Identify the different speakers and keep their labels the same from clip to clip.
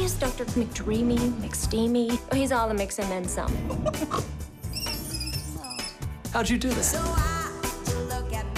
Speaker 1: is Dr. McDreamy, McSteamy. Oh, he's all the mix and then some.
Speaker 2: How'd you do that?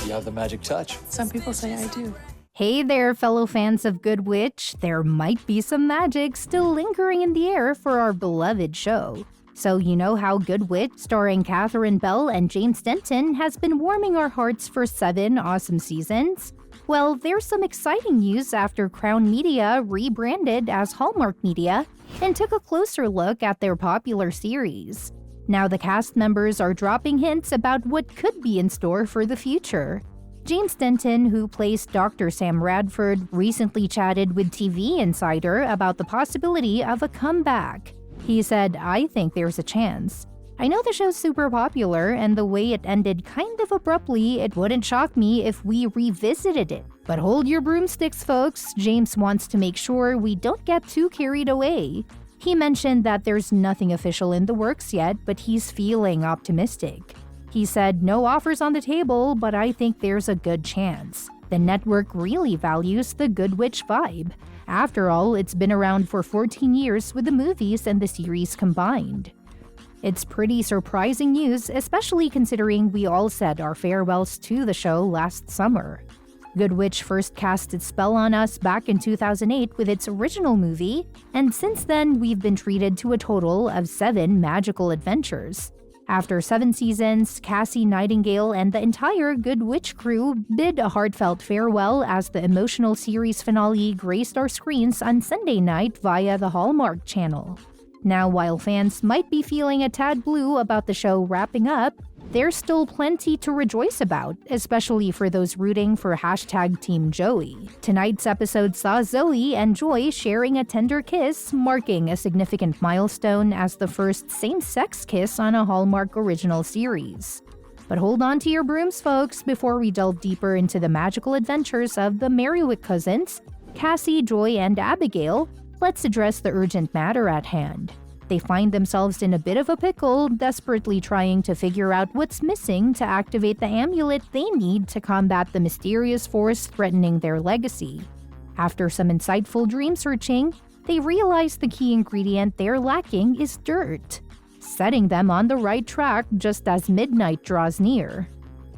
Speaker 2: You have the magic touch.
Speaker 3: Some people say I do.
Speaker 4: Hey there, fellow fans of Good Witch. There might be some magic still lingering in the air for our beloved show. So you know how Good Witch, starring Catherine Bell and James Denton, has been warming our hearts for 7 awesome seasons? Well, there's some exciting news after Crown Media rebranded as Hallmark Media and took a closer look at their popular series. Now the cast members are dropping hints about what could be in store for the future. James Denton, who plays Dr. Sam Radford, recently chatted with TV Insider about the possibility of a comeback. He said, "I think there's a chance. I know the show's super popular, and the way it ended kind of abruptly, it wouldn't shock me if we revisited it. But hold your broomsticks, folks. James wants to make sure we don't get too carried away." He mentioned that there's nothing official in the works yet, but he's feeling optimistic. He said, "No offers on the table, but I think there's a good chance. The network really values the Good Witch vibe. After all, it's been around for 14 years with the movies and the series combined." It's pretty surprising news, especially considering we all said our farewells to the show last summer. Good Witch first cast its spell on us back in 2008 with its original movie, and since then we've been treated to a total of 7 magical adventures. After 7 seasons, Cassie Nightingale and the entire Good Witch crew bid a heartfelt farewell as the emotional series finale graced our screens on Sunday night via the Hallmark Channel. Now, while fans might be feeling a tad blue about the show wrapping up, there's still plenty to rejoice about, especially for those rooting for #Team Joey. Tonight's episode saw Zoe and Joy sharing a tender kiss, marking a significant milestone as the first same-sex kiss on a Hallmark original series. But hold on to your brooms, folks, before we delve deeper into the magical adventures of the Merriwick cousins, Cassie, Joy, and Abigail. Let's address the urgent matter at hand. They find themselves in a bit of a pickle, desperately trying to figure out what's missing to activate the amulet they need to combat the mysterious force threatening their legacy. After some insightful dream searching, they realize the key ingredient they're lacking is dirt, setting them on the right track just as midnight draws near.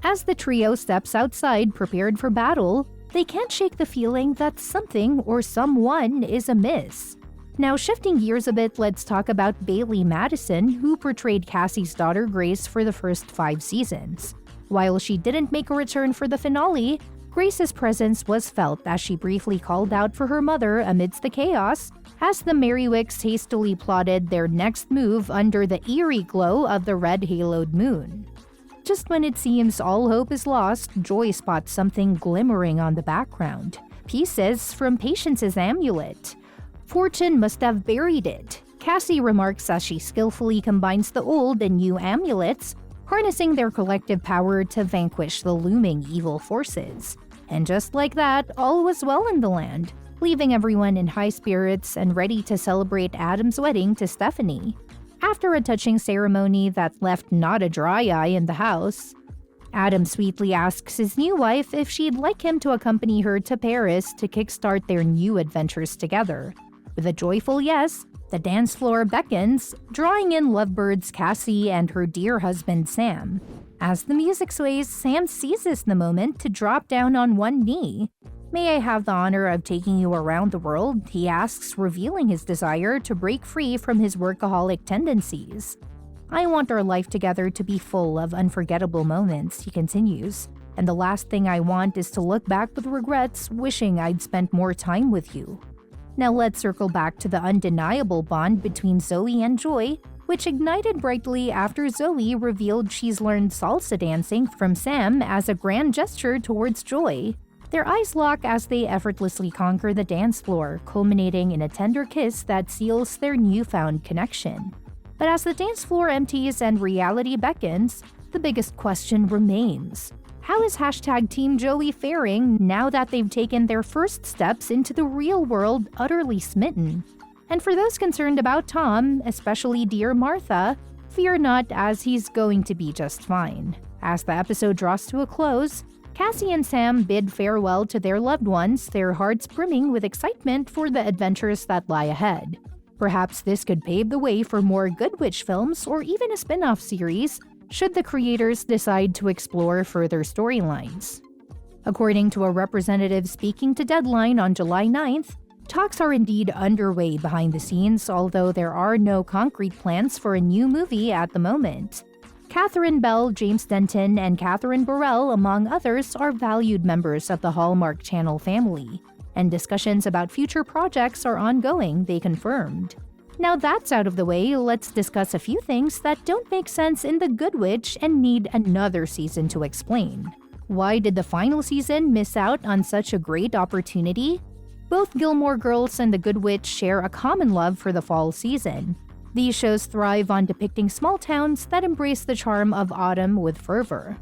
Speaker 4: As the trio steps outside prepared for battle, they can't shake the feeling that something or someone is amiss. Now, shifting gears a bit, let's talk about Bailey Madison, who portrayed Cassie's daughter Grace for the first 5 seasons. While she didn't make a return for the finale, Grace's presence was felt as she briefly called out for her mother amidst the chaos, as the Merriwicks hastily plotted their next move under the eerie glow of the red-haloed moon. Just when it seems all hope is lost, Joy spots something glimmering on the background. Pieces from Patience's amulet. Fortune must have buried it, Cassie remarks as she skillfully combines the old and new amulets, harnessing their collective power to vanquish the looming evil forces. And just like that, all was well in the land, leaving everyone in high spirits and ready to celebrate Adam's wedding to Stephanie. After a touching ceremony that left not a dry eye in the house, Adam sweetly asks his new wife if she'd like him to accompany her to Paris to kickstart their new adventures together. With a joyful yes, the dance floor beckons, drawing in lovebirds Cassie and her dear husband Sam. As the music sways, Sam seizes the moment to drop down on one knee. "May I have the honor of taking you around the world?" he asks, revealing his desire to break free from his workaholic tendencies. "I want our life together to be full of unforgettable moments," he continues. "And the last thing I want is to look back with regrets, wishing I'd spent more time with you." Now let's circle back to the undeniable bond between Zoe and Joy, which ignited brightly after Zoe revealed she's learned salsa dancing from Sam as a grand gesture towards Joy. Their eyes lock as they effortlessly conquer the dance floor, culminating in a tender kiss that seals their newfound connection. But as the dance floor empties and reality beckons, the biggest question remains. How is #Team Joey faring now that they've taken their first steps into the real world utterly smitten? And for those concerned about Tom, especially dear Martha, fear not, as he's going to be just fine. As the episode draws to a close, Cassie and Sam bid farewell to their loved ones, their hearts brimming with excitement for the adventures that lie ahead. Perhaps this could pave the way for more Good Witch films or even a spin-off series, should the creators decide to explore further storylines. According to a representative speaking to Deadline on July 9th, talks are indeed underway behind the scenes, although there are no concrete plans for a new movie at the moment. Catherine Bell, James Denton, and Catherine Burrell, among others, are valued members of the Hallmark Channel family, and discussions about future projects are ongoing, they confirmed. Now that's out of the way, let's discuss a few things that don't make sense in The Good Witch and need another season to explain. Why did the final season miss out on such a great opportunity? Both Gilmore Girls and The Good Witch share a common love for the fall season. These shows thrive on depicting small towns that embrace the charm of autumn with fervor.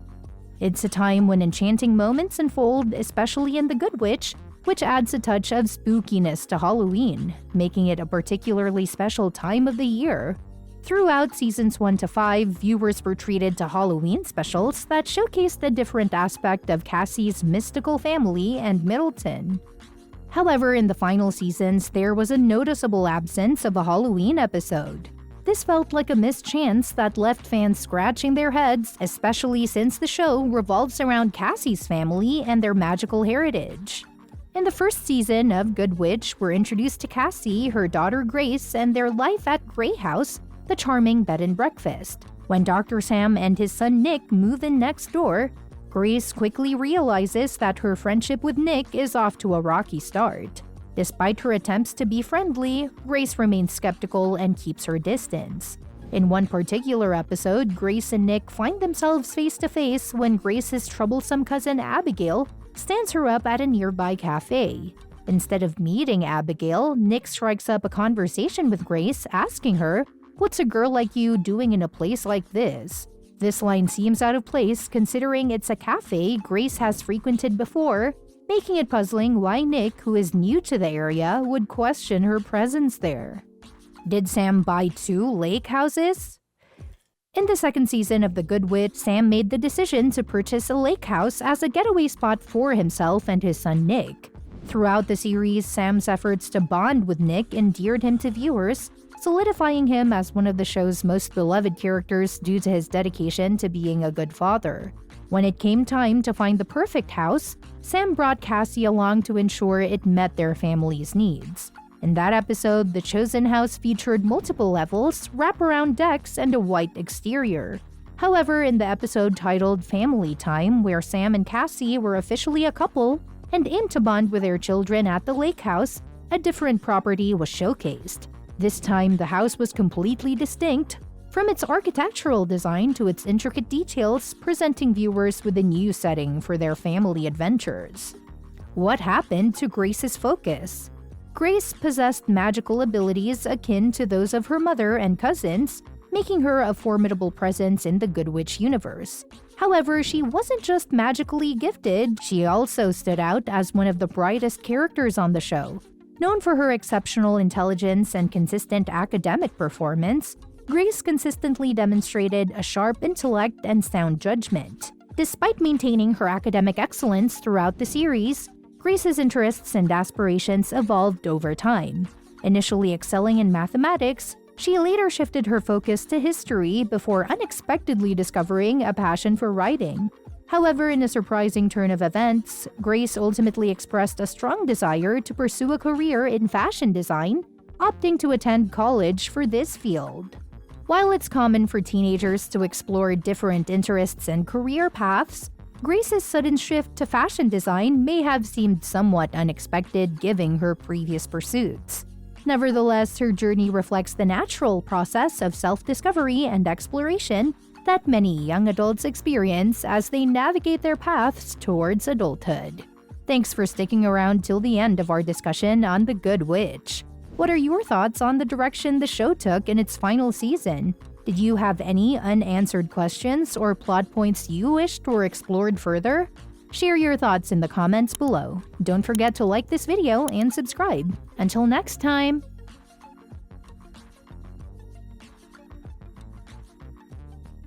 Speaker 4: It's a time when enchanting moments unfold, especially in The Good Witch, which adds a touch of spookiness to Halloween, making it a particularly special time of the year. Throughout seasons 1 to 5, viewers were treated to Halloween specials that showcased a different aspect of Cassie's mystical family and Middleton. However, in the final seasons, there was a noticeable absence of a Halloween episode. This felt like a missed chance that left fans scratching their heads, especially since the show revolves around Cassie's family and their magical heritage. In the first season of Good Witch, we're introduced to Cassie, her daughter Grace, and their life at Grey House, the charming bed and breakfast. When Dr. Sam and his son Nick move in next door, Grace quickly realizes that her friendship with Nick is off to a rocky start. Despite her attempts to be friendly, Grace remains skeptical and keeps her distance. In one particular episode, Grace and Nick find themselves face to face when Grace's troublesome cousin Abigail stands her up at a nearby cafe. Instead of meeting Abigail, Nick strikes up a conversation with Grace, asking her, "What's a girl like you doing in a place like this?" This line seems out of place considering it's a cafe Grace has frequented before, making it puzzling why Nick, who is new to the area, would question her presence there. Did Sam buy 2 lake houses? In the second season of The Good Witch, Sam made the decision to purchase a lake house as a getaway spot for himself and his son Nick. Throughout the series, Sam's efforts to bond with Nick endeared him to viewers, solidifying him as one of the show's most beloved characters due to his dedication to being a good father. When it came time to find the perfect house, Sam brought Cassie along to ensure it met their family's needs. In that episode, the chosen house featured multiple levels, wraparound decks, and a white exterior. However, in the episode titled Family Time, where Sam and Cassie were officially a couple and aimed to bond with their children at the lake house, a different property was showcased. This time, the house was completely distinct, from its architectural design to its intricate details, presenting viewers with a new setting for their family adventures. What happened to Grace's focus? Grace possessed magical abilities akin to those of her mother and cousins, making her a formidable presence in the Good Witch universe. However, she wasn't just magically gifted, she also stood out as one of the brightest characters on the show. Known for her exceptional intelligence and consistent academic performance, Grace consistently demonstrated a sharp intellect and sound judgment. Despite maintaining her academic excellence throughout the series, Grace's interests and aspirations evolved over time. Initially excelling in mathematics, she later shifted her focus to history before unexpectedly discovering a passion for writing. However, in a surprising turn of events, Grace ultimately expressed a strong desire to pursue a career in fashion design, opting to attend college for this field. While it's common for teenagers to explore different interests and career paths, Grace's sudden shift to fashion design may have seemed somewhat unexpected given her previous pursuits. Nevertheless, her journey reflects the natural process of self-discovery and exploration that many young adults experience as they navigate their paths towards adulthood. Thanks for sticking around till the end of our discussion on The Good Witch. What are your thoughts on the direction the show took in its final season? Did you have any unanswered questions or plot points you wished were explored further? Share your thoughts in the comments below. Don't forget to like this video and subscribe. Until next time!